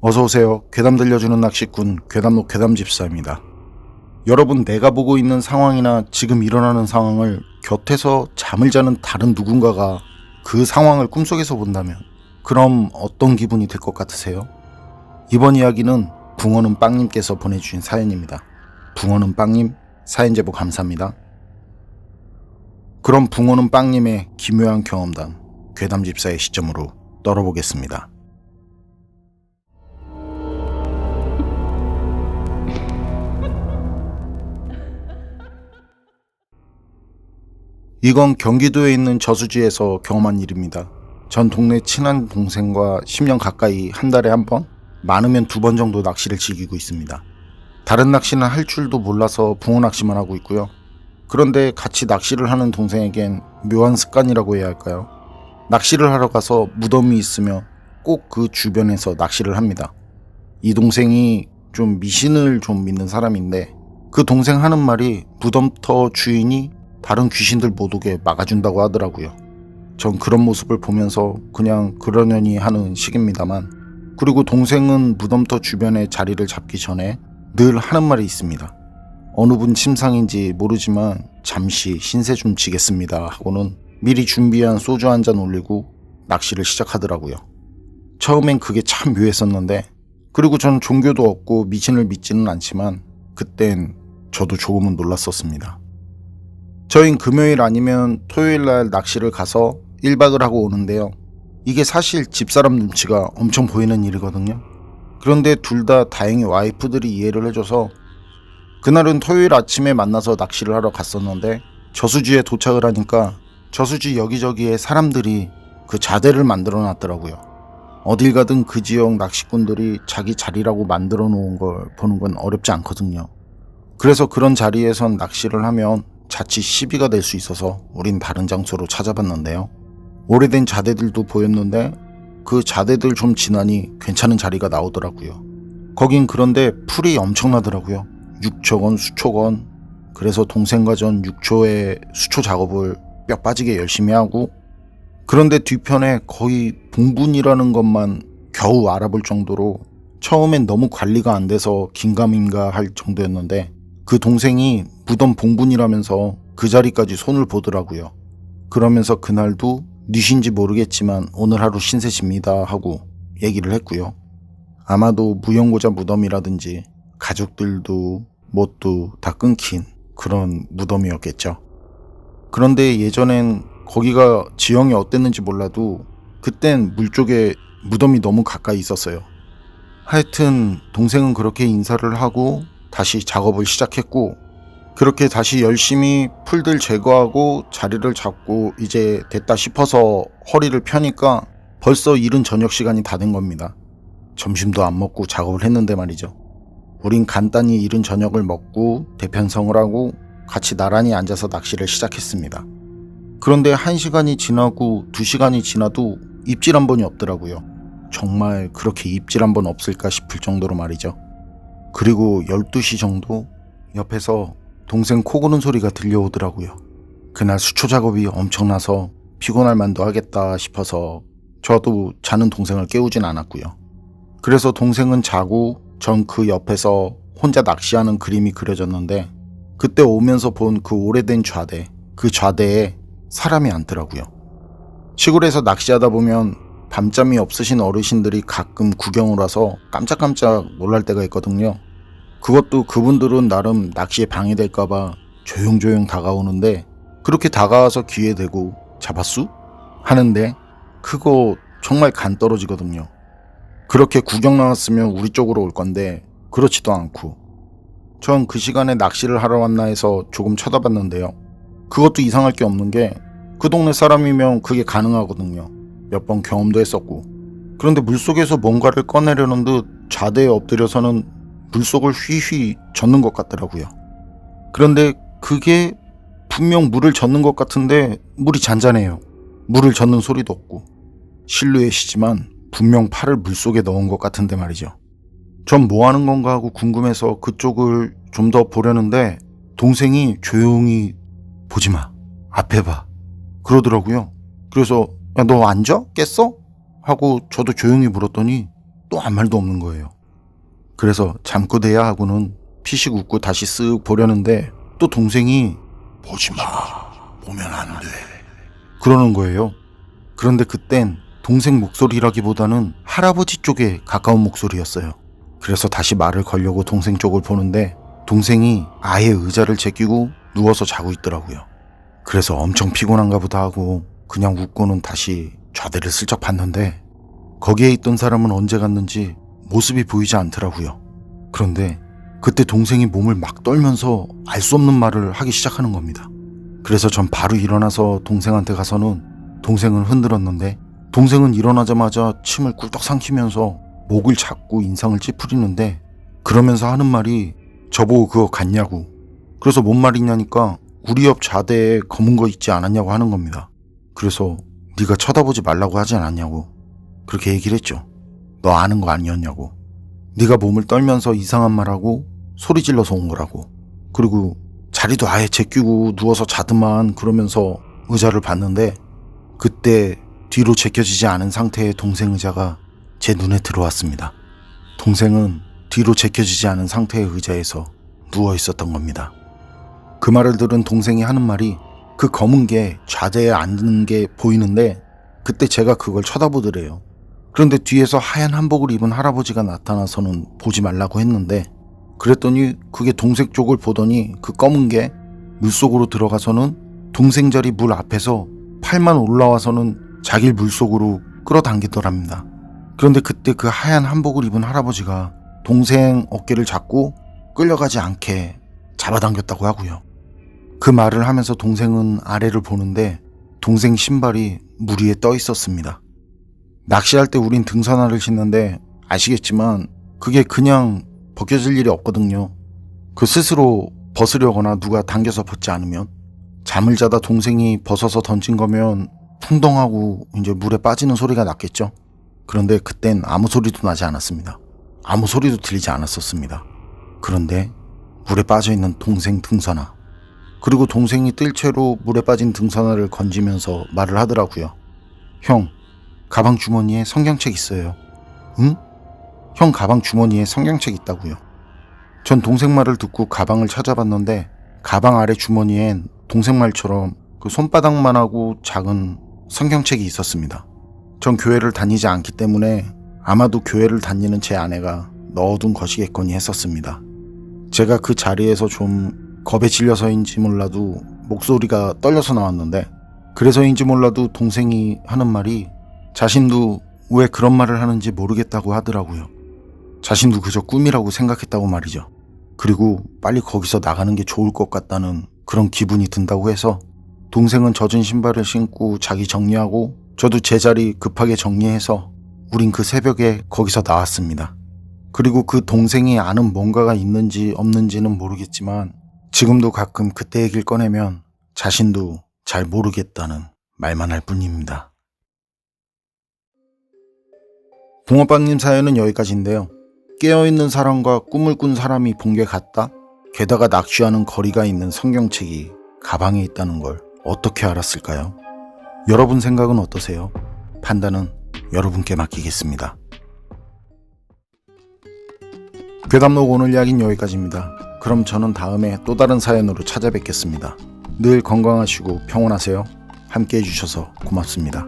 어서오세요. 괴담 들려주는 낚시꾼 괴담록 괴담집사입니다. 여러분, 내가 보고 있는 상황이나 지금 일어나는 상황을 곁에서 잠을 자는 다른 누군가가 그 상황을 꿈속에서 본다면 그럼 어떤 기분이 들 것 같으세요? 이번 이야기는 붕어는 빵님께서 보내주신 사연입니다. 붕어는 빵님, 사연 제보 감사합니다. 그럼 붕어는 빵님의 기묘한 경험담 괴담집사의 시점으로 떨어보겠습니다. 이건 경기도에 있는 저수지에서 경험한 일입니다. 전 동네 친한 동생과 10년 가까이 한 달에 한 번, 많으면 2번 정도 낚시를 즐기고 있습니다. 다른 낚시는 할 줄도 몰라서 붕어 낚시만 하고 있고요. 그런데 같이 낚시를 하는 동생에겐 묘한 습관이라고 해야 할까요? 낚시를 하러 가서 무덤이 있으며 꼭 그 주변에서 낚시를 합니다. 이 동생이 좀 미신을 좀 믿는 사람인데 그 동생 하는 말이 무덤터 주인이 다른 귀신들 못 오게 막아준다고 하더라고요. 전 그런 모습을 보면서 그냥 그러려니 하는 식입니다만, 그리고 동생은 무덤터 주변에 자리를 잡기 전에 늘 하는 말이 있습니다. 어느 분 침상인지 모르지만 잠시 신세 좀 지겠습니다 하고는 미리 준비한 소주 한 잔 올리고 낚시를 시작하더라고요. 처음엔 그게 참 묘했었는데, 그리고 전 종교도 없고 미신을 믿지는 않지만 그땐 저도 조금은 놀랐었습니다. 저희는 금요일 아니면 토요일날 낚시를 가서 1박을 하고 오는데요. 이게 사실 집사람 눈치가 엄청 보이는 일이거든요. 그런데 둘 다 다행히 와이프들이 이해를 해줘서 그날은 토요일 아침에 만나서 낚시를 하러 갔었는데, 저수지에 도착을 하니까 저수지 여기저기에 사람들이 그 자대를 만들어 놨더라고요. 어딜 가든 그 지역 낚시꾼들이 자기 자리라고 만들어 놓은 걸 보는 건 어렵지 않거든요. 그래서 그런 자리에선 낚시를 하면 자칫 시비가 될 수 있어서 우린 다른 장소로 찾아봤는데요. 오래된 자대들도 보였는데 그 자대들 좀 지나니 괜찮은 자리가 나오더라고요. 거긴 그런데 풀이 엄청나더라고요. 6척원, 수초건. 그래서 동생과 전 6초의 수초 작업을 뼈 빠지게 열심히 하고, 그런데 뒤편에 거의 봉분이라는 것만 겨우 알아볼 정도로 처음엔 너무 관리가 안 돼서 긴가민가 할 정도였는데, 그 동생이 무덤 봉분이라면서 그 자리까지 손을 보더라고요. 그러면서 그날도 뉘신지 모르겠지만 오늘 하루 신세집니다 하고 얘기를 했고요. 아마도 무용고자 무덤이라든지 가족들도 뭣도 다 끊긴 그런 무덤이었겠죠. 그런데 예전엔 거기가 지형이 어땠는지 몰라도 그땐 물 쪽에 무덤이 너무 가까이 있었어요. 하여튼 동생은 그렇게 인사를 하고 다시 작업을 시작했고, 그렇게 다시 열심히 풀들 제거하고 자리를 잡고 이제 됐다 싶어서 허리를 펴니까 벌써 이른 저녁 시간이 다 된 겁니다. 점심도 안 먹고 작업을 했는데 말이죠. 우린 간단히 이른 저녁을 먹고 대편성을 하고 같이 나란히 앉아서 낚시를 시작했습니다. 그런데 1시간이 지나고 2시간이 지나도 입질 한 번이 없더라고요. 정말 그렇게 입질 한 번 없을까 싶을 정도로 말이죠. 그리고 12시 정도 옆에서 동생 코 고는 소리가 들려오더라고요. 그날 수초 작업이 엄청나서 피곤할 만도 하겠다 싶어서 저도 자는 동생을 깨우진 않았고요. 그래서 동생은 자고 전 그 옆에서 혼자 낚시하는 그림이 그려졌는데, 그때 오면서 본 그 오래된 좌대, 그 좌대에 사람이 앉더라고요. 시골에서 낚시하다 보면 밤잠이 없으신 어르신들이 가끔 구경을 와서 깜짝깜짝 놀랄 때가 있거든요. 그것도 그분들은 나름 낚시에 방해될까봐 조용조용 다가오는데, 그렇게 다가와서 귀에 대고 잡았수? 하는데 그거 정말 간 떨어지거든요. 그렇게 구경 나왔으면 우리 쪽으로 올 건데 그렇지도 않고, 전 그 시간에 낚시를 하러 왔나 해서 조금 쳐다봤는데요. 그것도 이상할 게 없는 게 그 동네 사람이면 그게 가능하거든요. 몇 번 경험도 했었고. 그런데 물속에서 뭔가를 꺼내려는 듯 좌대에 엎드려서는 물속을 휘휘 젓는 것 같더라고요. 그런데 그게 분명 물을 젓는 것 같은데 물이 잔잔해요. 물을 젓는 소리도 없고. 실루엣이지만 분명 팔을 물속에 넣은 것 같은데 말이죠. 전 뭐 하는 건가 하고 궁금해서 그쪽을 좀 더 보려는데 동생이 조용히 보지 마, 앞에 봐 그러더라고요. 그래서 야, 너 앉아? 깼어? 하고 저도 조용히 물었더니 또 아무 말도 없는 거예요. 그래서 잠꼬대야 하고는 피식 웃고 다시 쓱 보려는데 또 동생이 보지 마, 보면 안 돼, 그러는 거예요. 그런데 그땐 동생 목소리라기보다는 할아버지 쪽에 가까운 목소리였어요. 그래서 다시 말을 걸려고 동생 쪽을 보는데 동생이 아예 의자를 제끼고 누워서 자고 있더라고요. 그래서 엄청 피곤한가 보다 하고 그냥 웃고는 다시 좌대를 슬쩍 봤는데 거기에 있던 사람은 언제 갔는지 모습이 보이지 않더라고요. 그런데 그때 동생이 몸을 막 떨면서 알 수 없는 말을 하기 시작하는 겁니다. 그래서 전 바로 일어나서 동생한테 가서는 동생을 흔들었는데 동생은 일어나자마자 침을 꿀떡 삼키면서 목을 잡고 인상을 찌푸리는데 그러면서 하는 말이 저보고 그거 같냐고. 그래서 뭔 말이냐니까 우리 옆 좌대에 검은 거 있지 않았냐고 하는 겁니다. 그래서 네가 쳐다보지 말라고 하지 않았냐고 그렇게 얘기를 했죠. 너 아는 거 아니었냐고. 네가 몸을 떨면서 이상한 말하고 소리 질러서 온 거라고. 그리고 자리도 아예 제끼고 누워서 자더만 그러면서 의자를 봤는데 그때 뒤로 제껴지지 않은 상태의 동생 의자가 제 눈에 들어왔습니다. 동생은 뒤로 제껴지지 않은 상태의 의자에서 누워 있었던 겁니다. 그 말을 들은 동생이 하는 말이 그 검은 게 좌대에 앉는 게 보이는데 그때 제가 그걸 쳐다보더래요. 그런데 뒤에서 하얀 한복을 입은 할아버지가 나타나서는 보지 말라고 했는데 그랬더니 그게 동생 쪽을 보더니 그 검은 게 물속으로 들어가서는 동생 자리 물 앞에서 팔만 올라와서는 자기를 물속으로 끌어당기더랍니다. 그런데 그때 그 하얀 한복을 입은 할아버지가 동생 어깨를 잡고 끌려가지 않게 잡아당겼다고 하고요. 그 말을 하면서 동생은 아래를 보는데 동생 신발이 물 위에 떠 있었습니다. 낚시할 때 우린 등산화를 신는데 아시겠지만 그게 그냥 벗겨질 일이 없거든요. 그 스스로 벗으려거나 누가 당겨서 벗지 않으면. 잠을 자다 동생이 벗어서 던진 거면 풍덩하고 이제 물에 빠지는 소리가 났겠죠. 그런데 그땐 아무 소리도 나지 않았습니다. 아무 소리도 들리지 않았었습니다. 그런데 물에 빠져있는 동생 등산화, 그리고 동생이 뜰 채로 물에 빠진 등산화를 건지면서 말을 하더라고요. 형, 가방 주머니에 성경책 있어요. 응? 형 가방 주머니에 성경책 있다고요. 전 동생 말을 듣고 가방을 찾아봤는데 가방 아래 주머니엔 동생 말처럼 그 손바닥만 하고 작은 성경책이 있었습니다. 전 교회를 다니지 않기 때문에 아마도 교회를 다니는 제 아내가 넣어둔 것이겠거니 했었습니다. 제가 그 자리에서 좀 겁에 질려서인지 몰라도 목소리가 떨려서 나왔는데 그래서인지 몰라도 동생이 하는 말이 자신도 왜 그런 말을 하는지 모르겠다고 하더라고요. 자신도 그저 꿈이라고 생각했다고 말이죠. 그리고 빨리 거기서 나가는 게 좋을 것 같다는 그런 기분이 든다고 해서 동생은 젖은 신발을 신고 자기 정리하고 저도 제 자리 급하게 정리해서 우린 그 새벽에 거기서 나왔습니다. 그리고 그 동생이 아는 뭔가가 있는지 없는지는 모르겠지만 지금도 가끔 그때 얘기를 꺼내면 자신도 잘 모르겠다는 말만 할 뿐입니다. 붕어빵님 사연은 여기까지인데요. 깨어있는 사람과 꿈을 꾼 사람이 본 게 같다? 게다가 낚시하는 거리가 있는 성경책이 가방에 있다는 걸 어떻게 알았을까요? 여러분 생각은 어떠세요? 판단은 여러분께 맡기겠습니다. 괴담록 오늘 이야기는 여기까지입니다. 그럼 저는 다음에 또 다른 사연으로 찾아뵙겠습니다. 늘 건강하시고 평온하세요. 함께 해주셔서 고맙습니다.